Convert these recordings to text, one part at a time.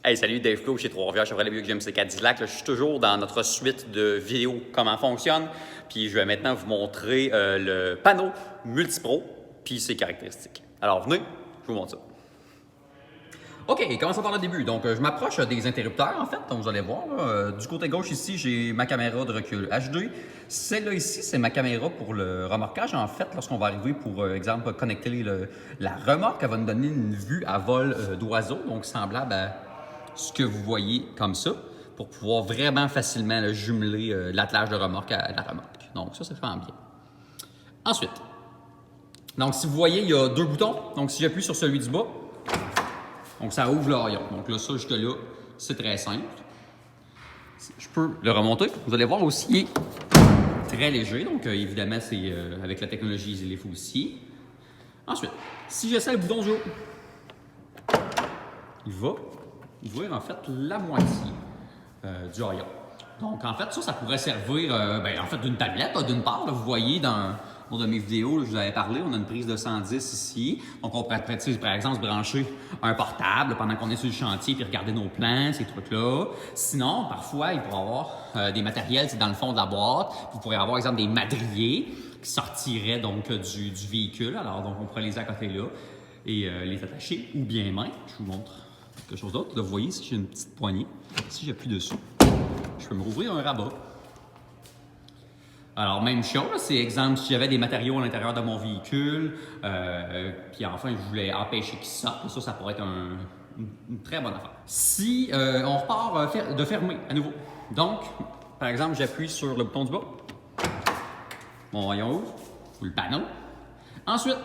Hey, salut, Dave Flo chez Trois-Rivières Chevrolet Buick GMC Cadillac. Là, je suis toujours dans notre suite de vidéos comment fonctionne. Puis je vais maintenant vous montrer le panneau Multipro puis ses caractéristiques. Alors venez, je vous montre ça. OK, commençons par le début. Donc, je m'approche des interrupteurs, en fait. Donc, vous allez voir, là, du côté gauche, ici, j'ai ma caméra de recul HD. Celle-là, ici, c'est ma caméra pour le remorquage. En fait, lorsqu'on va arriver, pour exemple, connecter la remorque, elle va nous donner une vue à vol d'oiseau, donc semblable à ce que vous voyez comme ça, pour pouvoir vraiment facilement là, jumeler l'attelage de remorque à la remorque. Donc, ça, c'est vraiment bien. Ensuite, donc, si vous voyez, il y a deux boutons. Donc, si j'appuie sur celui du bas, donc, ça ouvre le haillon. Donc là, ça, jusque-là, c'est très simple. Je peux le remonter. Vous allez voir aussi, il est très léger. Donc, évidemment, c'est avec la technologie Isilif aussi. Ensuite, si j'essaie le bouton du haut, il va ouvrir, en fait, la moitié du haillon. Donc, en fait, ça pourrait servir, en fait, d'une tablette, d'une part. Là, vous voyez, dans une de mes vidéos, là, je vous avais parlé, on a une prise de 110 ici. Donc, on pourrait, par exemple, se brancher un portable pendant qu'on est sur le chantier puis regarder nos plans, ces trucs-là. Sinon, parfois, il pourrait y avoir des matériels dans le fond de la boîte. Vous pourrez avoir, par exemple, des madriers qui sortiraient donc du véhicule. Alors, donc, on pourrait les accoter là et les attacher ou bien même. Je vous montre quelque chose d'autre. Là, vous voyez, si j'ai une petite poignée, si j'appuie dessus, je peux me rouvrir un rabat. Alors, même chose, c'est exemple, si j'avais des matériaux à l'intérieur de mon véhicule, puis enfin, je voulais empêcher qu'ils sortent, ça pourrait être une très bonne affaire. Si on repart de fermer à nouveau, donc, par exemple, j'appuie sur le bouton du bas, mon rayon ouvre, ou le panneau. Ensuite,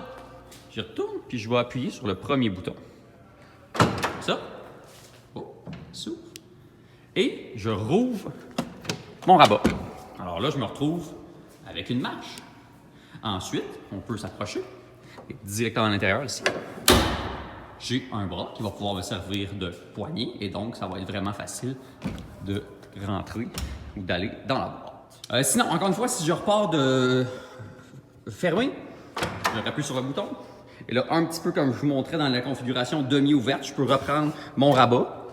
je retourne, puis je vais appuyer sur le premier bouton. Ça, s'ouvre. Et je rouvre mon rabat. Alors là, je me retrouve avec une marche. Ensuite, on peut s'approcher directement à l'intérieur ici. J'ai un bras qui va pouvoir me servir de poignée et donc ça va être vraiment facile de rentrer ou d'aller dans la boîte. Sinon, encore une fois, si je repars de fermer, je rappuie sur le bouton. Et là, un petit peu comme je vous montrais dans la configuration demi-ouverte, je peux reprendre mon rabat,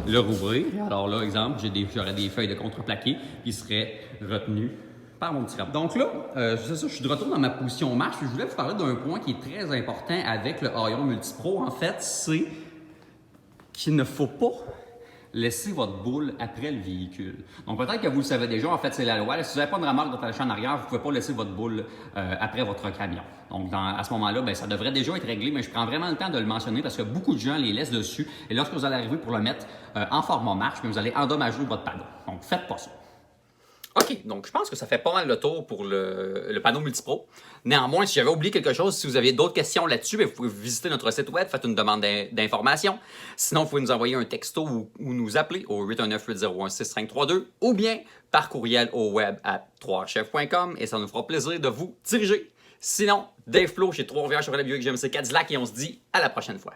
le rouvrir. Alors là, exemple, j'aurais des feuilles de contreplaqué qui seraient retenues par mon petit rabat. Donc là, c'est ça, je suis de retour dans ma position marche. Je voulais vous parler d'un point qui est très important avec le haillon Multipro. En fait, c'est qu'il ne faut pas laisser votre boule après le véhicule. Donc peut-être que vous le savez déjà, en fait, c'est la loi. Si vous n'avez pas de remorque d'attaché en arrière, vous ne pouvez pas laisser votre boule après votre camion. Donc à ce moment-là, ça devrait déjà être réglé, mais je prends vraiment le temps de le mentionner parce que beaucoup de gens les laissent dessus. Et lorsque vous allez arriver pour le mettre en format marche, vous allez endommager votre panneau. Donc faites pas ça. OK, donc je pense que ça fait pas mal le tour pour le panneau Multipro. Néanmoins, si j'avais oublié quelque chose, si vous avez d'autres questions là-dessus, vous pouvez visiter notre site web, faites une demande d'information. Sinon, vous pouvez nous envoyer un texto ou nous appeler au 819-801-6532 ou bien par courriel au web à 3chef.com et ça nous fera plaisir de vous diriger. Sinon, Dave Flo chez Trois-Rivières Chevrolet Buick GMC Cadillac et on se dit à la prochaine fois.